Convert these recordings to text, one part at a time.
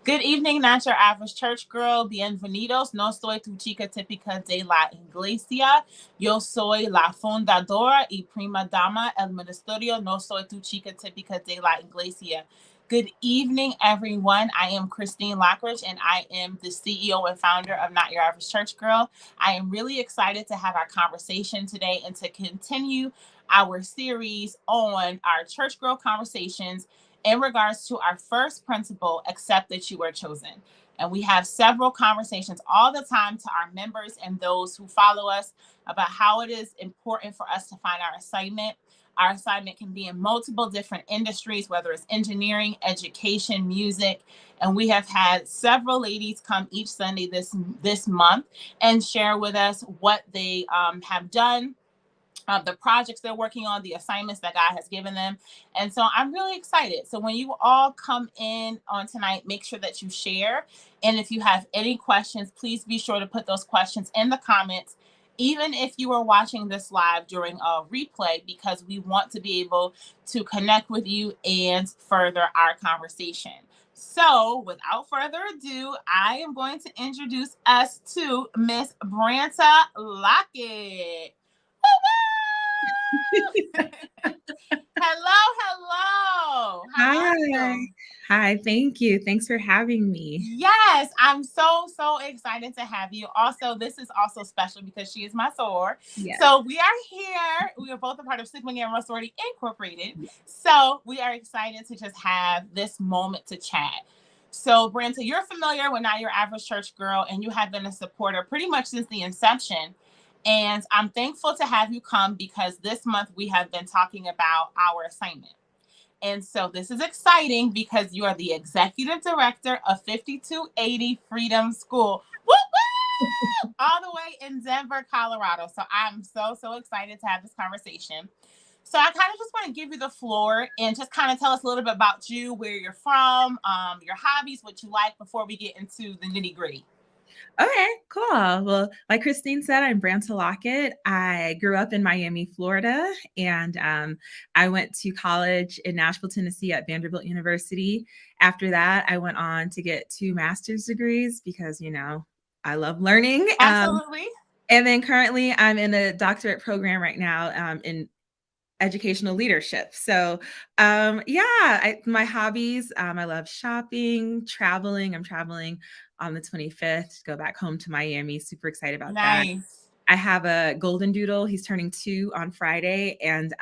Good evening, not your average church girl. Bienvenidos. No soy tu chica típica de la iglesia. Yo soy la fundadora y prima dama el ministerio. No soy tu chica típica de la iglesia. Good evening, everyone. I am Christine Lockridge, and I am the CEO and founder of Not Your Average Church Girl. I am really excited to have our conversation today and to continue our series on our church girl conversations in regards to our first principle, accept that you are chosen. And we have several conversations all the time to our members and those who follow us about how it is important for us to find our assignment. Our assignment can be in multiple different industries, whether it's engineering, education, music. And we have had several ladies come each Sunday this month and share with us what they have done, the projects they're working on, the assignments that God has given them. And so I'm really excited. So when you all come in on tonight, make sure that you share. And if you have any questions, please be sure to put those questions in the comments, even if you are watching this live during a replay, because we want to be able to connect with you and further our conversation. So without further ado, I am going to introduce us to Miss Branta Lockett. Hello. Hi, thank you. Thanks for having me. Yes, I'm so excited to have you. Also, this is also special because she is my soror. Yes. So we are here. We are both a part of Sigma Gamma Sorority Incorporated. Yes. So we are excited to just have this moment to chat. So Branta, you're familiar with Not Your Average Church Girl, and you have been a supporter pretty much since the inception. And I'm thankful to have you come because this month we have been talking about our assignment. And so this is exciting because you are the executive director of 5280 Freedom School. Woo-woo! All the way in Denver, Colorado. So I'm so excited to have this conversation. So I kind of just want to give you the floor and just kind of tell us a little bit about you, where you're from, your hobbies, what you like before we get into the nitty-gritty. Okay, cool. Well, like Christine said, I'm Branta Lockett. I grew up in Miami, Florida, and I went to college in Nashville, Tennessee at Vanderbilt University. After that, I went on to get 2 master's degrees because, I love learning. Absolutely. And then currently I'm in a doctorate program right now in educational leadership. So my hobbies, I love shopping, traveling. I'm traveling on the 25th to go back home to Miami. Super excited about that. I have a golden doodle. He's turning 2 on Friday, and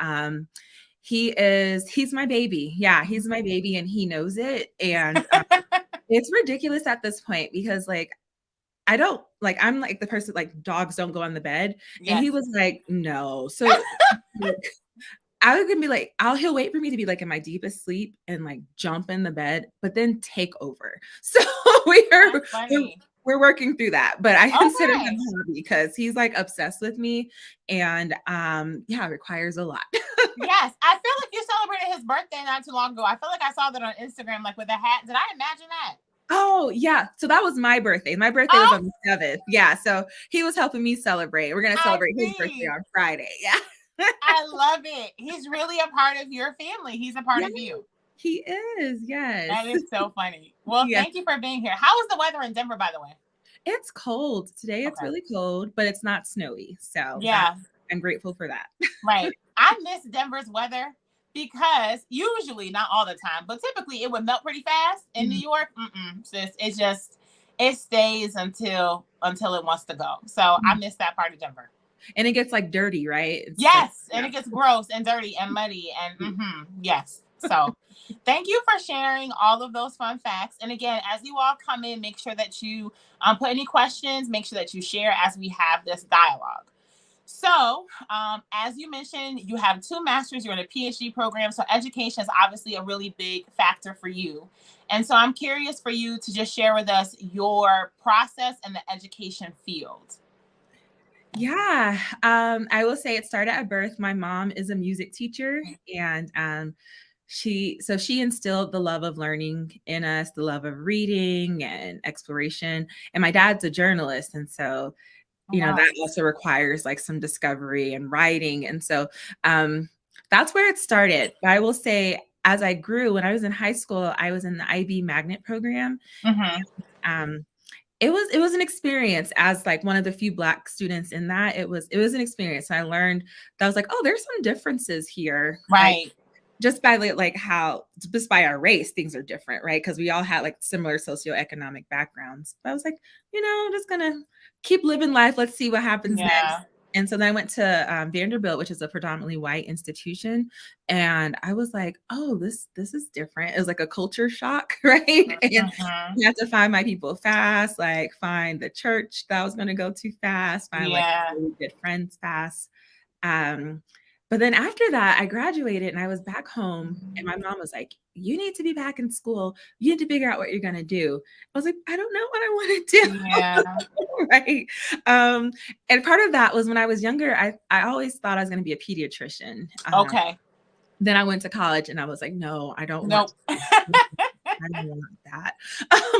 he's my baby. Yeah, he's my baby, and he knows it. And it's ridiculous at this point because I'm like the person, like, dogs don't go on the bed. Yes. And he was like, no. So I was gonna be like, he'll wait for me to be like in my deepest sleep and like jump in the bed, but then take over. So we're working through that, but I consider him a hobby because he's like obsessed with me, and it requires a lot. Yes, I feel like you celebrated his birthday not too long ago. I feel like I saw that on Instagram, like with a hat. Did I imagine that? Oh, yeah. So that was my birthday. My birthday was on the 7th. Yeah. So he was helping me celebrate. We're going to celebrate his birthday on Friday. Yeah. I love it. He's really a part of your family. He's a part of you. He is. Yes. That is so funny. Well, Thank you for being here. How is the weather in Denver, by the way? It's cold. Today it's really cold, but it's not snowy. So I'm grateful for that. Right. I miss Denver's weather because usually, not all the time, but typically it would melt pretty fast. In New York, sis, it stays until it wants to go. So I miss that part of Denver. And it gets like dirty, right? And it gets gross and dirty and muddy and yes. So thank you for sharing all of those fun facts. And again, as you all come in, make sure that you put any questions, make sure that you share as we have this dialogue. So as you mentioned, you have 2 masters, you're in a PhD program. So education is obviously a really big factor for you. And so I'm curious for you to just share with us your process in the education field. Yeah, I will say it started at birth. My mom is a music teacher, and she instilled the love of learning in us, the love of reading and exploration. And my dad's a journalist, and so that also requires like some discovery and writing. And so that's where it started. But I will say as I grew, when I was in high school, I was in the IB magnet program. And, it was an experience as like one of the few Black students in that. It was an experience. I learned that I was like, oh, there's some differences here. Right. Like, just by like how, just by our race, things are different, right? Because we all had like similar socioeconomic backgrounds. But I was like, I'm just gonna keep living life. Let's see what happens next. And so then I went to Vanderbilt, which is a predominantly white institution. And I was like, oh, this is different. It was like a culture shock, right? And I had to find my people fast, like find the church that I was going to go to fast, find like really good friends fast. But then after that, I graduated and I was back home and my mom was like, you need to be back in school. You need to figure out what you're going to do. I was like, I don't know what I want to do. Yeah. Right. And part of that was when I was younger, I always thought I was going to be a pediatrician. Okay. Then I went to college and I was like, no, I don't want I don't want that.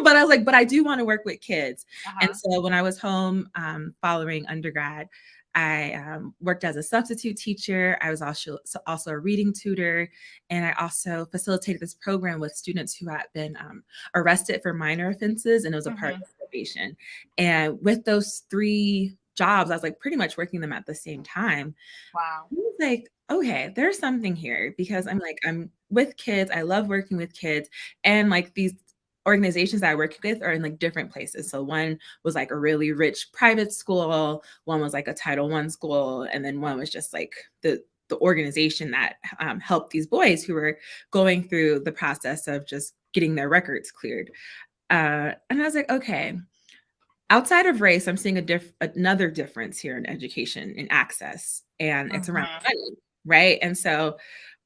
But I was like, but I do want to work with kids. And so when I was home following undergrad, I worked as a substitute teacher. I was also a reading tutor. And I also facilitated this program with students who had been arrested for minor offenses. And it was a part of probation. And with those 3 jobs, I was like pretty much working them at the same time. Wow. I was like, okay, there's something here because I'm with kids. I love working with kids. And like these organizations that I work with are in like different places. So one was like a really rich private school, one was like a Title I school, and then one was just like the organization that helped these boys who were going through the process of just getting their records cleared. And I was like, okay, outside of race, I'm seeing another difference here in education and access, and it's around money, right? And so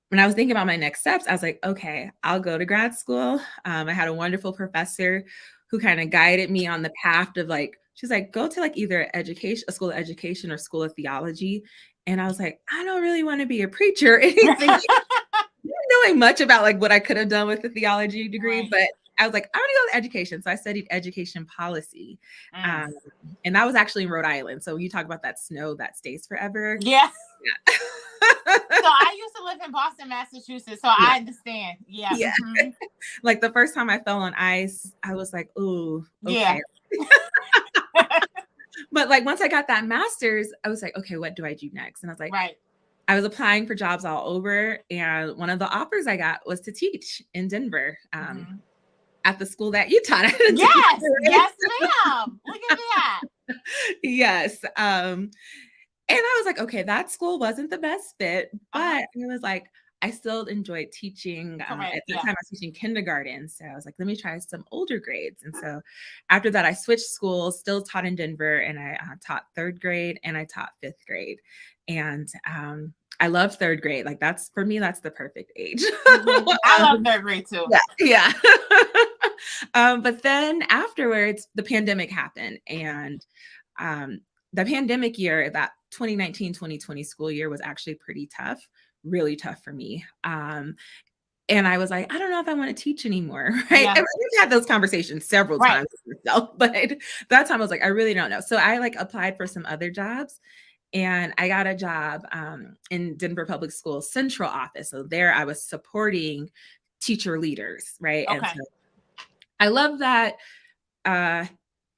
when I was thinking about my next steps, I was like, okay, I'll go to grad school. I had a wonderful professor who kind of guided me on the path of like, she's like, go to like either a school of education or school of theology. And I was like, I don't really want to be a preacher or anything. Not knowing much about like what I could have done with a theology degree, but I was like, I want to go to education. So I studied education policy. And that was actually in Rhode Island. So you talk about that snow that stays forever. Yeah. So I used to live in Boston, Massachusetts. So I understand. Yeah. Like the first time I fell on ice, I was like, ooh, okay. But like once I got that master's, I was like, okay, what do I do next? And I was like, I was applying for jobs all over. And one of the offers I got was to teach in Denver. At the school that you taught at. Yes, yes, ma'am. Look at that. Yes. And I was like, okay, that school wasn't the best fit, but it was like, I still enjoyed teaching. At the time I was teaching kindergarten. So I was like, let me try some older grades. And so after that, I switched schools, still taught in Denver, and I taught 3rd grade and I taught 5th grade. And I love 3rd grade. Like for me, that's the perfect age. I love 3rd grade too. Yeah. But then afterwards, the pandemic happened. And the pandemic year, that 2019-2020 school year was actually pretty tough, really tough for me. And I was like, I don't know if I want to teach anymore, right? I've had those conversations several times with myself, but that time I was like, I really don't know. So I like applied for some other jobs. And I got a job in Denver Public Schools central office. So there I was supporting teacher leaders, right? And so I love that.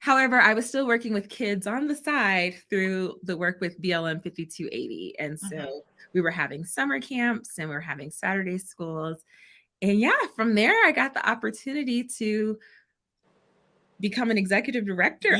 However, I was still working with kids on the side through the work with BLM 5280. And so we were having summer camps and we were having Saturday schools. And from there, I got the opportunity to become an executive director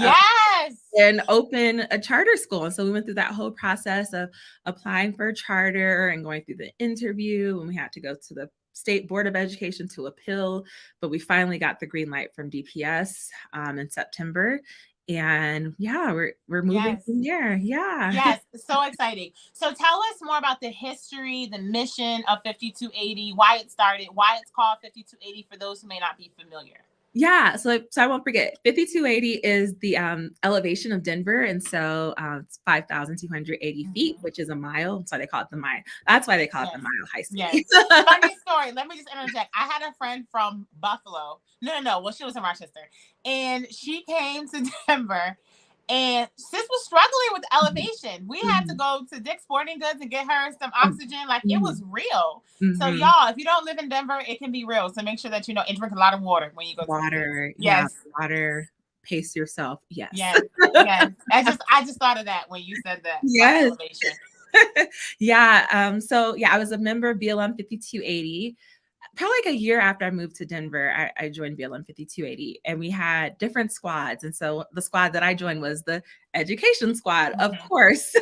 and open a charter school. And so we went through that whole process of applying for a charter and going through the interview, and we had to go to the State Board of Education to appeal, but we finally got the green light from DPS in September. And we're moving from there. Yes, so exciting. So tell us more about the history, the mission of 5280, why it started, why it's called 5280 for those who may not be familiar. Yeah, so I won't forget. 5280 is the elevation of Denver, and so it's 5,280 feet, which is a mile. That's why they call it the mile. That's why they call it the mile high speed. Funny story. Let me just interject. I had a friend from Buffalo. No. Well, she was in Rochester, and she came to Denver, And sis was struggling with elevation. We had to go to Dick's Sporting Goods and get her some oxygen. Like, it was real. So y'all, if you don't live in Denver, it can be real. So make sure that, and drink a lot of water when you go to water. Yes. Yeah, water. Pace yourself. Yes. Yes. Yes. I just thought of that when you said that. Yes. Elevation. Yeah. So yeah, I was a member of BLM 5280. Probably like a year after I moved to Denver, I joined BLM 5280, and we had different squads. And so the squad that I joined was the education squad, of course.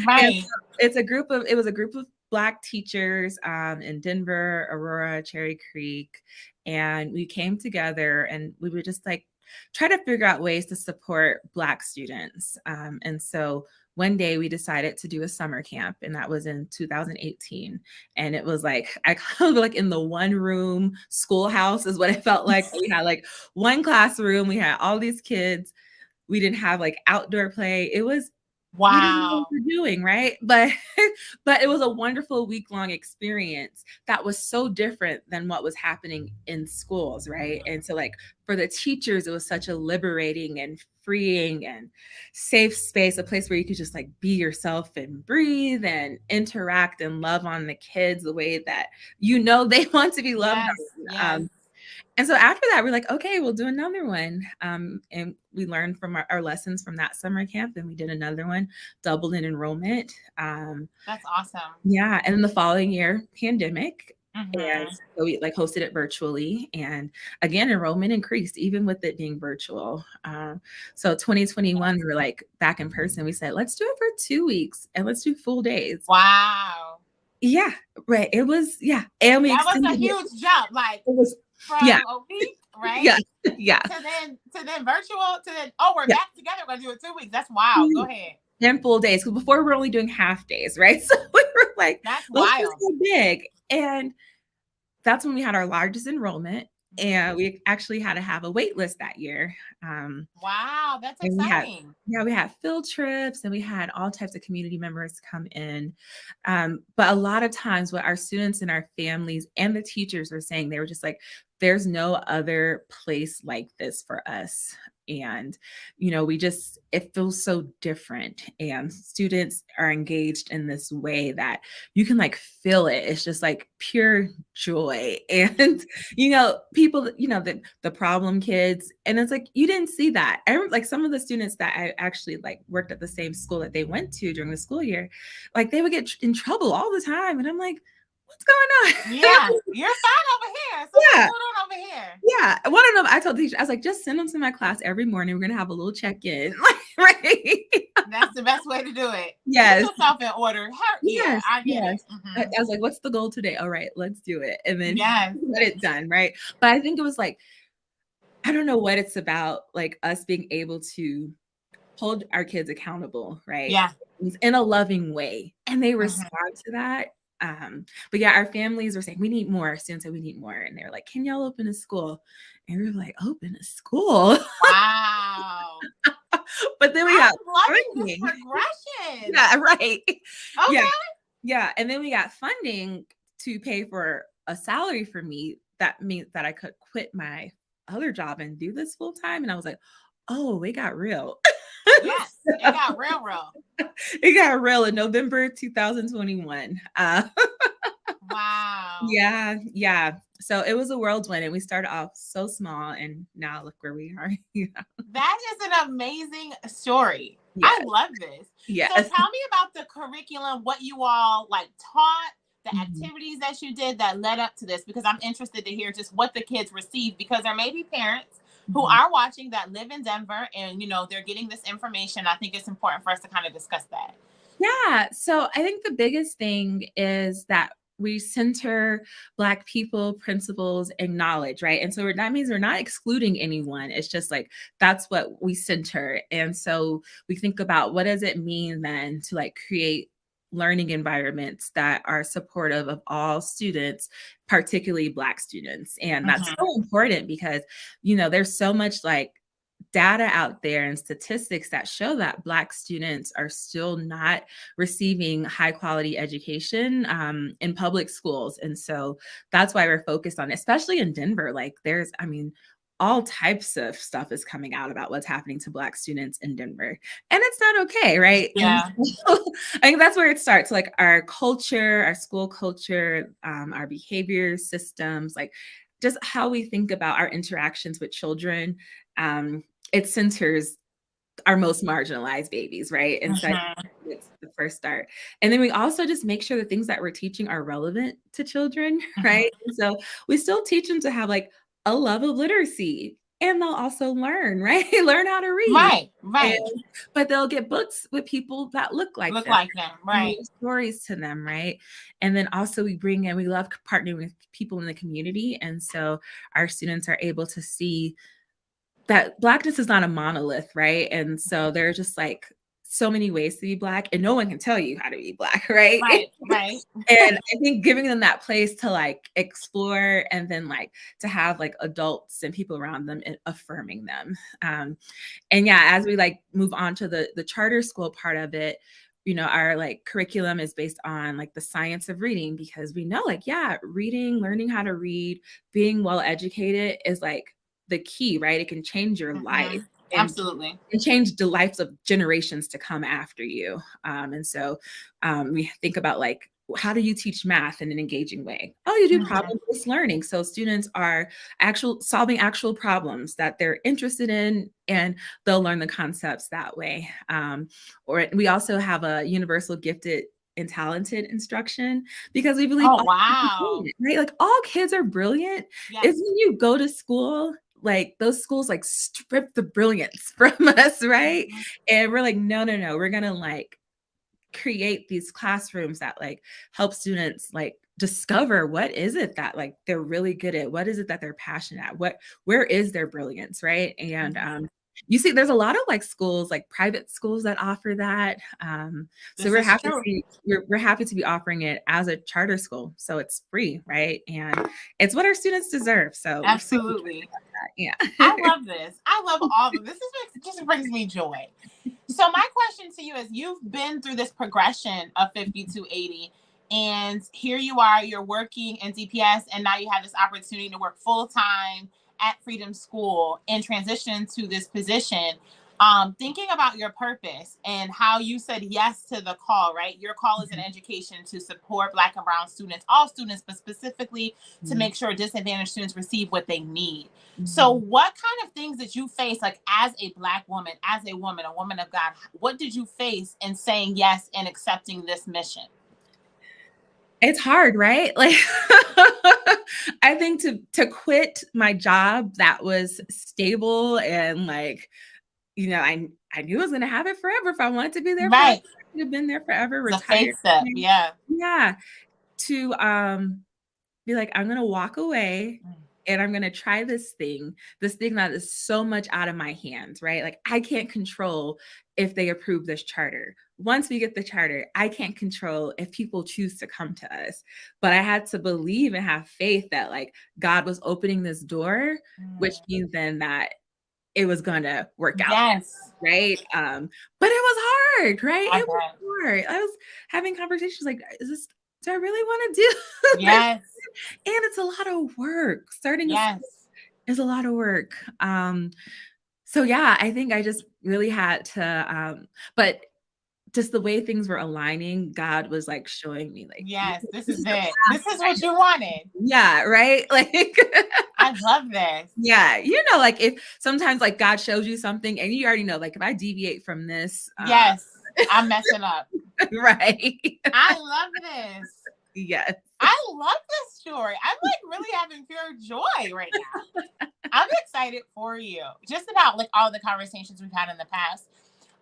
Right. So it was a group of Black teachers in Denver, Aurora, Cherry Creek. And we came together and we would just like try to figure out ways to support Black students. And so one day we decided to do a summer camp, and that was in 2018. And it was like, I kind of like in the one room schoolhouse is what it felt like. We had like one classroom, we had all these kids. We didn't have like outdoor play. It was, wow, we didn't know what we're doing, right? But it was a wonderful week-long experience that was so different than what was happening in schools, right? And so like for the teachers, it was such a liberating and freeing and safe space, a place where you could just like be yourself and breathe and interact and love on the kids the way that they want to be loved. Yes. And so after that, we're like, okay, we'll do another one. And we learned from our lessons from that summer camp, and we did another one, doubled in enrollment. That's awesome. Yeah. And then the following year, pandemic. And so we like hosted it virtually. And again, enrollment increased even with it being virtual. So 2021, we were like back in person. We said, let's do it for 2 weeks and let's do full days. Wow. Yeah. Right. It was, yeah. And that was a huge jump. Like it was from a week, right? Yeah. Yeah. To then virtual, to then, we're back together. We're going to do it 2 weeks. That's wild. Go ahead. And full days. Because before we were only doing half days, right? So we were like, that's let's wild. just go big. And that's when we had our largest enrollment. And we actually had to have a wait list that year. Wow, that's exciting. We had field trips, and we had all types of community members come in. But a lot of times what our students and our families and the teachers were saying, they were just like, there's no other place like this for us. And, it feels so different, and students are engaged in this way that you can like feel it. It's just like pure joy. And, people, the problem kids, and it's like, you didn't see that. I remember like some of the students that I actually like worked at the same school that they went to during the school year, like they would get in trouble all the time. And I'm like, what's going on? Yeah, you're fine over here. So what's going on over here? Yeah. One of them, I told the teacher, I was like, just send them to my class every morning. We're going to have a little check-in. Right? That's the best way to do it. Yes. Get yourself in order. Yes. I get it. I was like, what's the goal today? All right, let's do it. And then get it done. Right. But I think it was like, I don't know what it's about, like us being able to hold our kids accountable. Right. Yeah. In a loving way. And they respond to that. But yeah, our families were saying, we need more. Students said, we need more. And they were like, can y'all open a school? And we were like, open a school. Wow. But then we got funding. Progression. Yeah, right. Okay. Yeah. And then we got funding to pay for a salary for me. That means that I could quit my other job and do this full time. And I was like, oh, it got real. Yes, it got real. It got real in November 2021. Wow. Yeah. So it was a whirlwind, and we started off so small, and now look where we are. That is an amazing story. Yes. I love this. Yes. So tell me about the curriculum, what you all like taught, the activities that you did that led up to this, because I'm interested to hear just what the kids received, because there may be parents who are watching that live in Denver and, they're getting this information. I think it's important for us to kind of discuss that. Yeah. So I think the biggest thing is that we center Black people, principles, and knowledge, right? And so that means we're not excluding anyone. It's just like, that's what we center. And so we think about, what does it mean then to like create learning environments that are supportive of all students, particularly Black students. And that's so important because, there's so much like data out there and statistics that show that Black students are still not receiving high quality education in public schools. And so that's why we're focused on, especially in Denver, like all types of stuff is coming out about what's happening to Black students in Denver. And it's not okay, right? Yeah. And so, I think that's where it starts. Like our culture, our school culture, our behavior systems, like just how we think about our interactions with children. It centers our most marginalized babies, right? And so I think it's the first start. And then we also just make sure the things that we're teaching are relevant to children, right? And so we still teach them to have like a love of literacy, and they'll also learn, right? Learn how to read. Right. But they'll get books with people that look like them, right. stories to them, right? And then also we love partnering with people in the community. And so our students are able to see that Blackness is not a monolith, right? And so there are just like so many ways to be Black, and no one can tell you how to be Black, right? Right. And I think giving them that place to like explore, and then like to have like adults and people around them affirming them. And yeah, as we like move on to the charter school part of it, our like curriculum is based on like the science of reading, because we know like, yeah, reading, learning how to read, being well educated is like the key, right? It can change your life. Absolutely. And change the lives of generations to come after you. And so we think about like, how do you teach math in an engaging way? Oh, you do problem-based learning. So students are solving actual problems that they're interested in, and they'll learn the concepts that way. Or we also have a universal gifted and talented instruction, because we believe right? Like all kids are brilliant. Yes. If you go to school, like those schools like strip the brilliance from us, right? And we're like, no, we're gonna like create these classrooms that like help students like discover what is it that like they're really good at, what is it that they're passionate at, where is their brilliance, right? And you see there's a lot of like schools, like private schools that offer that. So we're happy to be offering it as a charter school, so it's free, right? And it's what our students deserve. So absolutely. Yeah. I love this. I love all of this. Just brings me joy. So my question to you is, you've been through this progression of 5280, and here you are, you're working in DPS, and now you have this opportunity to work full-time at Freedom School and transition to this position. Thinking about your purpose and how you said yes to the call, right? Your call is an education to support Black and Brown students, all students, but specifically to make sure disadvantaged students receive what they need. So what kind of things did you face, like as a Black woman, as a woman of God, what did you face in saying yes and accepting this mission? It's hard, right? Like, I think to quit my job that was stable and like, I knew I was going to have it forever if I wanted to be there. Right. I could have been there forever. It's a faith step. Yeah. To be like, I'm going to walk away and I'm going to try this thing that is so much out of my hands, right? Like I can't control if they approve this charter. Once we get the charter, I can't control if people choose to come to us, but I had to believe and have faith that like God was opening this door, which means then that it was going to work out. Yes. Right. But it was hard, right? It was hard. I was having conversations like, do I really want to do? Yes. And it's a lot of work. Starting is a lot of work. So yeah, I think I just really had to, but just the way things were aligning, God was like showing me like, yes, this is it. This is what you wanted. Yeah. Right. Like, I love this. Yeah. Like if sometimes like God shows you something and you already know, like if I deviate from this. Yes. I'm messing up. Right. I love this. Yes. I love this story. I'm like really having pure joy right now. I'm excited for you. Just about like all the conversations we've had in the past.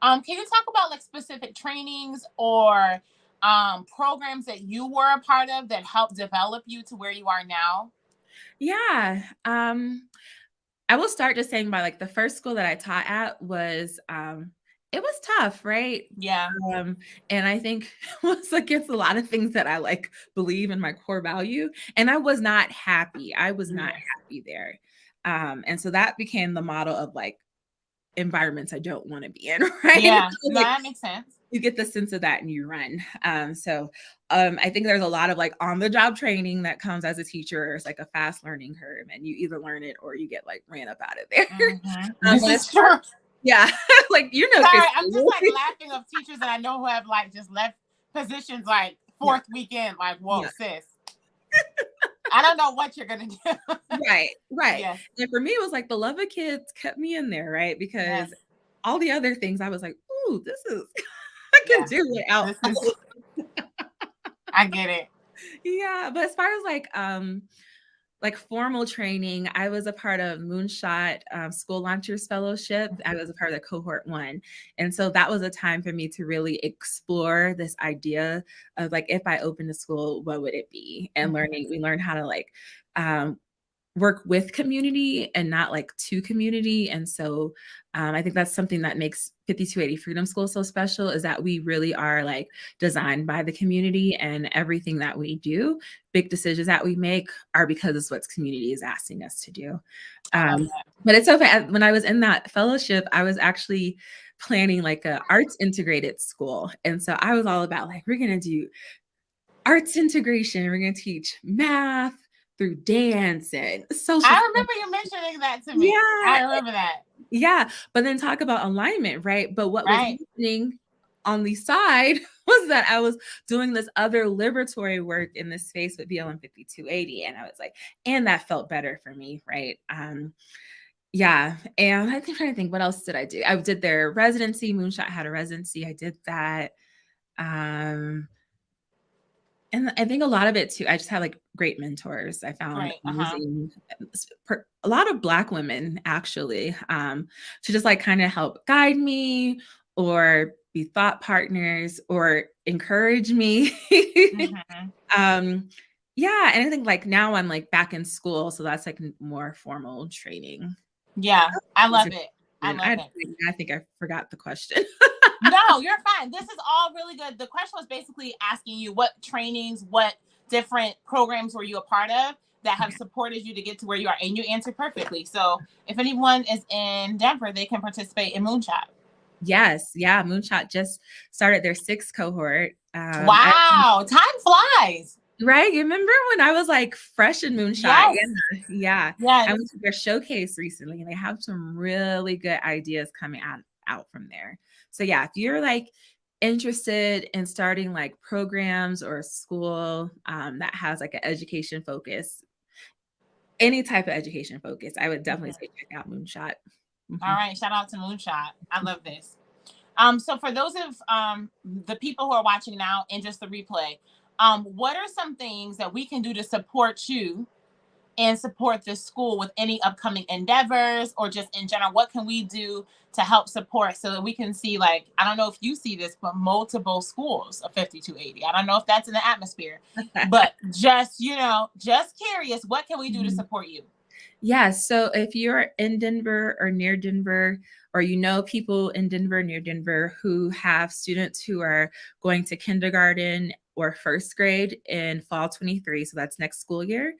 Can you talk about like specific trainings or programs that you were a part of that helped develop you to where you are now? Yeah. I will start just saying by like the first school that I taught at was it was tough, right? Yeah. And I think it was against a lot of things that I like believe in my core value. And I was not happy. I was not happy there. And so that became the model of like, environments I don't want to be in, right? Yeah, So, no, that makes sense. You get the sense of that and you run. I think there's a lot of like on the job training that comes as a teacher. It's like a fast learning curve, and you either learn it or you get like ran up out of there. This is true. Yeah, like Sorry, I'm just like laughing of teachers that I know who have like just left positions like fourth weekend. Like, whoa, sis. I don't know what you're gonna do. Right. Yes. And for me, it was like the love of kids kept me in there, right? Because all the other things, I was like, ooh, this is I can do without. I get it. Yeah, but as far as like formal training, I was a part of Moonshot School Launchers Fellowship. I was a part of the cohort 1. And so that was a time for me to really explore this idea of like, if I opened a school, what would it be? And we learned how to like work with community and not like to community. And so I think that's something that makes 5280 Freedom School so special, is that we really are like designed by the community, and everything that we do, big decisions that we make, are because it's what community is asking us to do. But it's so fun. When I was in that fellowship, I was actually planning like a arts integrated school. And so I was all about like, we're going to do arts integration. We're going to teach math through dance and social. I remember you mentioning that to me. Yeah, I remember that. Yeah, but then talk about alignment, right? But what was happening on the side was that I was doing this other liberatory work in this space with BLM 5280, and I was like, and that felt better for me, right? Yeah, and I'm trying to think, what else did I do? I did their residency. Moonshot had a residency. I did that. And I think a lot of it too, I just had like great mentors. I found using a lot of Black women actually to just like kind of help guide me or be thought partners or encourage me. Yeah. And I think like now I'm like back in school. So that's like more formal training. Yeah. I love it. I think I forgot the question. No, you're fine. This is all really good. The question was basically asking you what trainings, what different programs were you a part of that have supported you to get to where you are, and you answered perfectly. So if anyone is in Denver, they can participate in Moonshot. Yes. Yeah. Moonshot just started their 6th cohort. Wow. Time flies. Right. You remember when I was like fresh in Moonshot? Yeah. I went to their showcase recently, and they have some really good ideas coming out from there. So yeah, if you're like interested in starting like programs or a school that has like an education focus, any type of education focus, I would definitely say check out Moonshot. All right. Shout out to Moonshot. I love this. So for those of the people who are watching now and just the replay, what are some things that we can do to support you and support this school with any upcoming endeavors, or just in general? What can we do to help support so that we can see, like, I don't know if you see this, but multiple schools of 5280. I don't know if that's in the atmosphere, but just curious, what can we do to support you? Yeah. So if you're in Denver or near Denver, or you know people in Denver, near Denver, who have students who are going to kindergarten or 1st grade in fall 23, so that's next school year,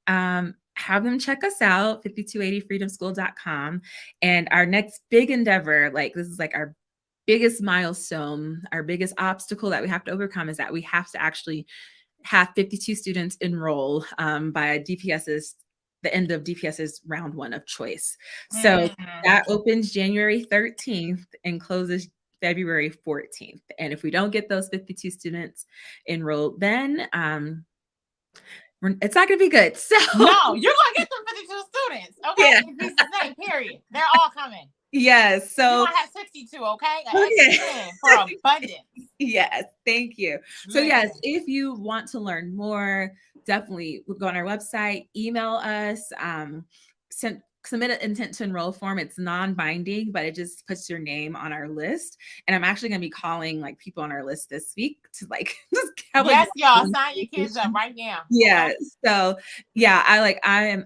have them check us out, 5280freedomschool.com. And our next big endeavor, like this is like our biggest milestone, our biggest obstacle that we have to overcome, is that we have to actually have 52 students enroll by the end of DPS's round 1 of choice. So that opens January 13th and closes February 14th. And if we don't get those 52 students enrolled, then it's not going to be good. So no, you're going to get them 52 students. Okay. Yeah. In Jesus' name, period. They're all coming. Yes. So you're going to have 62. Okay. For abundance. Yes. Thank you. So yes, if you want to learn more, definitely go on our website, email us, submit an intent to enroll form. It's non-binding, but it just puts your name on our list. And I'm actually going to be calling like people on our list this week to like just have y'all sign your kids up right now. Yeah. So yeah,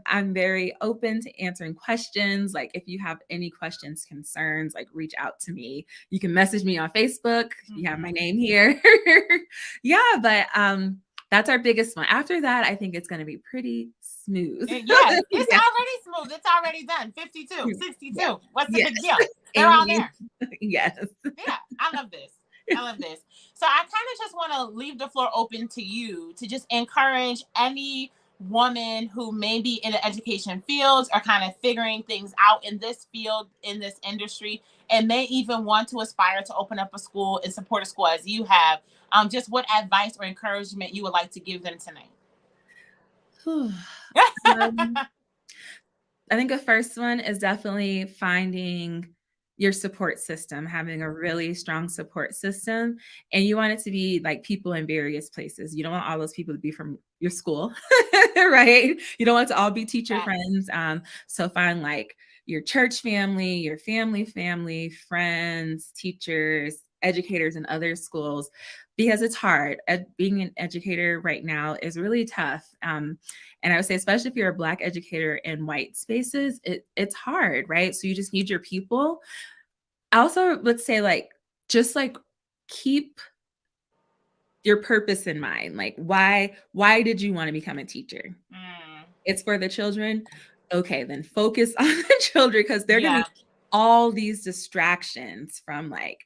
I'm very open to answering questions. Like if you have any questions, concerns, like reach out to me. You can message me on Facebook. You have my name here. Yeah, but That's our biggest one. After that, I think it's going to be pretty smooth. Yes, it's Yeah. already smooth. It's already done. 52, 62. Yeah. What's the Yes. big deal? They're all Amen. there. Yes. Yeah, I love this. I love this. So I kind of just want to leave the floor open to you to just encourage any woman who may be in the education fields or kind of figuring things out in this field, in this industry, and may even want to aspire to open up a school and support a school as you have. Just what advice or encouragement you would like to give them tonight? I think the first one is definitely finding your support system, having a really strong support system. And you want it to be like people in various places. You don't want all those people to be from your school, right? You don't want it to all be teacher friends. So find like your church family, your family, friends, teachers, educators in other schools, because it's hard. Being an educator right now is really tough. And I would say, especially if you're a Black educator in white spaces, it's hard, right? So you just need your people. I also would say, like, just like keep your purpose in mind. Like, why did you want to become a teacher? It's for the children. Okay, then focus on the children, because they're going to be all these distractions from like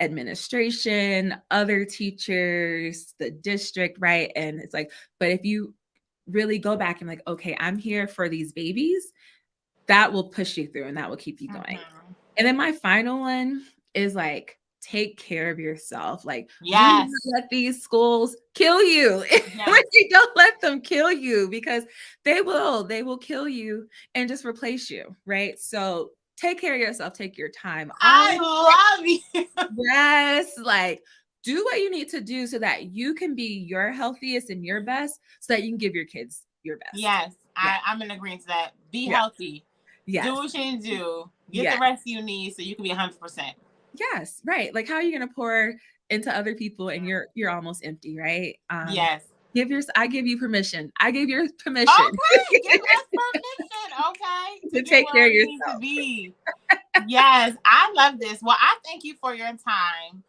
administration, other teachers, the district, right? And it's like, but if you really go back and like, okay, I'm here for these babies, that will push you through and that will keep you going. And then my final one is like, take care of yourself. Like, do not let these schools kill you. Like, don't let them kill you, because they will kill you and just replace you, right? So take care of yourself, take your time. I love you. Yes, like do what you need to do so that you can be your healthiest and your best, so that you can give your kids your best. Yes, I'm in agreement to that. Be healthy. Do what you need to do. Get the rest you need so you can be 100%. Yes, right. Like, how are you going to pour into other people and you're almost empty, right? Yes. I give you permission. I give you permission. Okay, give us permission. Okay, to take care of yourself. To be. Yes, I love this. Well, I thank you for your time.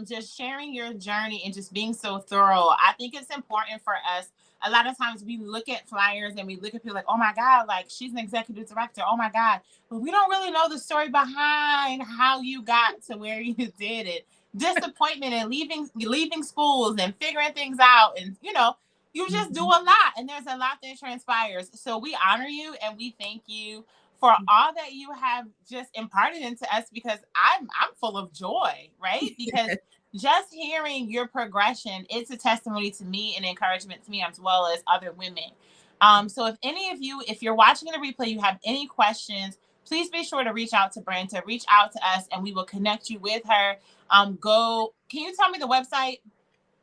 Just sharing your journey and just being so thorough. I think it's important for us. A lot of times we look at flyers and we look at people like, oh my God, like she's an executive director. Oh my God. But we don't really know the story behind how you got to where you did it. Disappointment and leaving schools and figuring things out. And, you just do a lot. And there's a lot that transpires. So we honor you and we thank you for all that you have just imparted into us, because I'm full of joy, right? Because just hearing your progression, it's a testimony to me and encouragement to me as well as other women. So if any of you, if you're watching the replay, you have any questions, please be sure to reach out to Branta, reach out to us, and we will connect you with her. Can you tell me the website?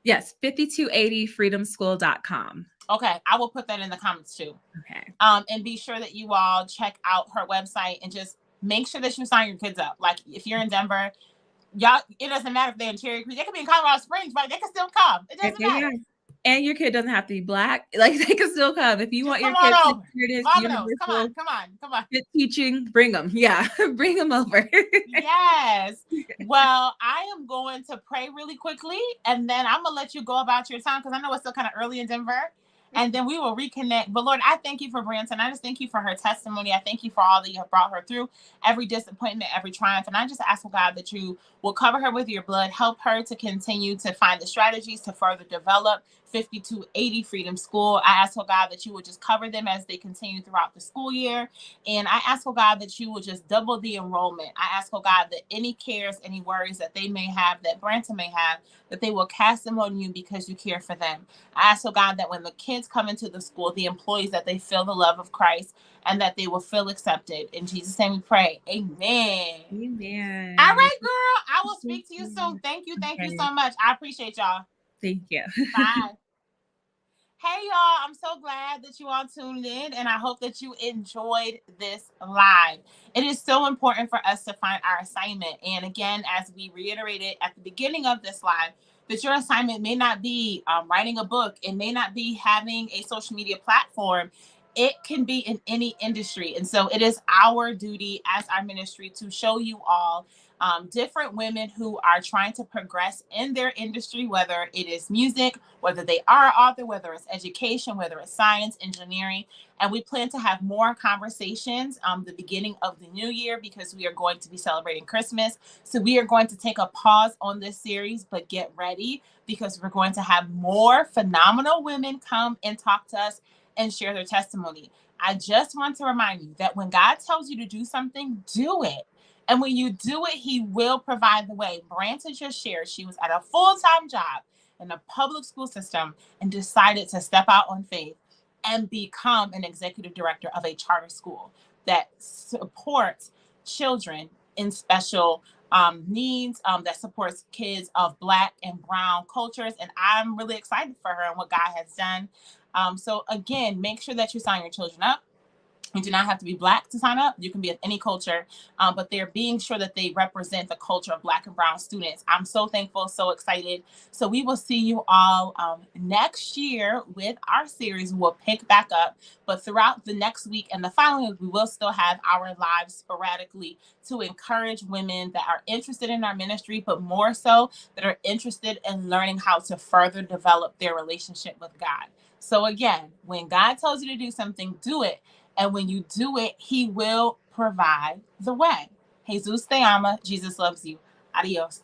Yes, 5280freedomschool.com. Okay, I will put that in the comments too. Okay. And be sure that you all check out her website and just make sure that you sign your kids up. Like if you're in Denver, y'all, it doesn't matter if they're in Cherry Creek. They could be in Colorado Springs, but they can still come. It doesn't matter. And your kid doesn't have to be Black. Like, they can still come. If you want your kids to experience universal come on. teaching, bring them. Yeah, bring them over. Yes. Well, I am going to pray really quickly, and then I'm going to let you go about your time, because I know it's still kind of early in Denver. And then we will reconnect. But Lord, I thank you for Branta. I just thank you for her testimony. I thank you for all that you have brought her through, every disappointment, every triumph. And I just ask, oh God, that you will cover her with your blood, help her to continue to find the strategies to further develop 5280 Freedom School. I ask, oh God, that you will just cover them as they continue throughout the school year. And I ask, oh God, that you will just double the enrollment. I ask, oh God, that any cares, any worries that they may have, that Branta may have, that they will cast them on you because you care for them. I ask, oh God, that when the kids come into the school, the employees, that they feel the love of Christ and that they will feel accepted. In Jesus' name we pray. Amen. Amen. All right, girl. I will speak to you soon. Thank you. Thank you so much. I appreciate y'all. Thank you. Bye. Hey, y'all. I'm so glad that you all tuned in, and I hope that you enjoyed this live. It is so important for us to find our assignment. And again, as we reiterated at the beginning of this live, that your assignment may not be writing a book. It may not be having a social media platform. it can be in any industry. And so it is our duty as our ministry to show you all different women who are trying to progress in their industry, whether it is music, whether they are an author, whether it's education, whether it's science, engineering. And we plan to have more conversations the beginning of the new year, because we are going to be celebrating Christmas. So we are going to take a pause on this series, but get ready, because we're going to have more phenomenal women come and talk to us and share their testimony. I just want to remind you that when God tells you to do something, do it. And when you do it, he will provide the way. Branta just shared she was at a full-time job in the public school system and decided to step out on faith and become an executive director of a charter school that supports children in special needs, that supports kids of Black and brown cultures. And I'm really excited for her and what God has done. So again, make sure that you sign your children up. You do not have to be Black to sign up. You can be of any culture, but they're being sure that they represent the culture of Black and brown students. I'm so thankful, so excited. So we will see you all next year with our series. We'll pick back up, but throughout the next week and the following week, we will still have our lives sporadically to encourage women that are interested in our ministry, but more so that are interested in learning how to further develop their relationship with God. So again, when God tells you to do something, do it. And when you do it, he will provide the way. Jesus te ama. Jesus loves you. Adios.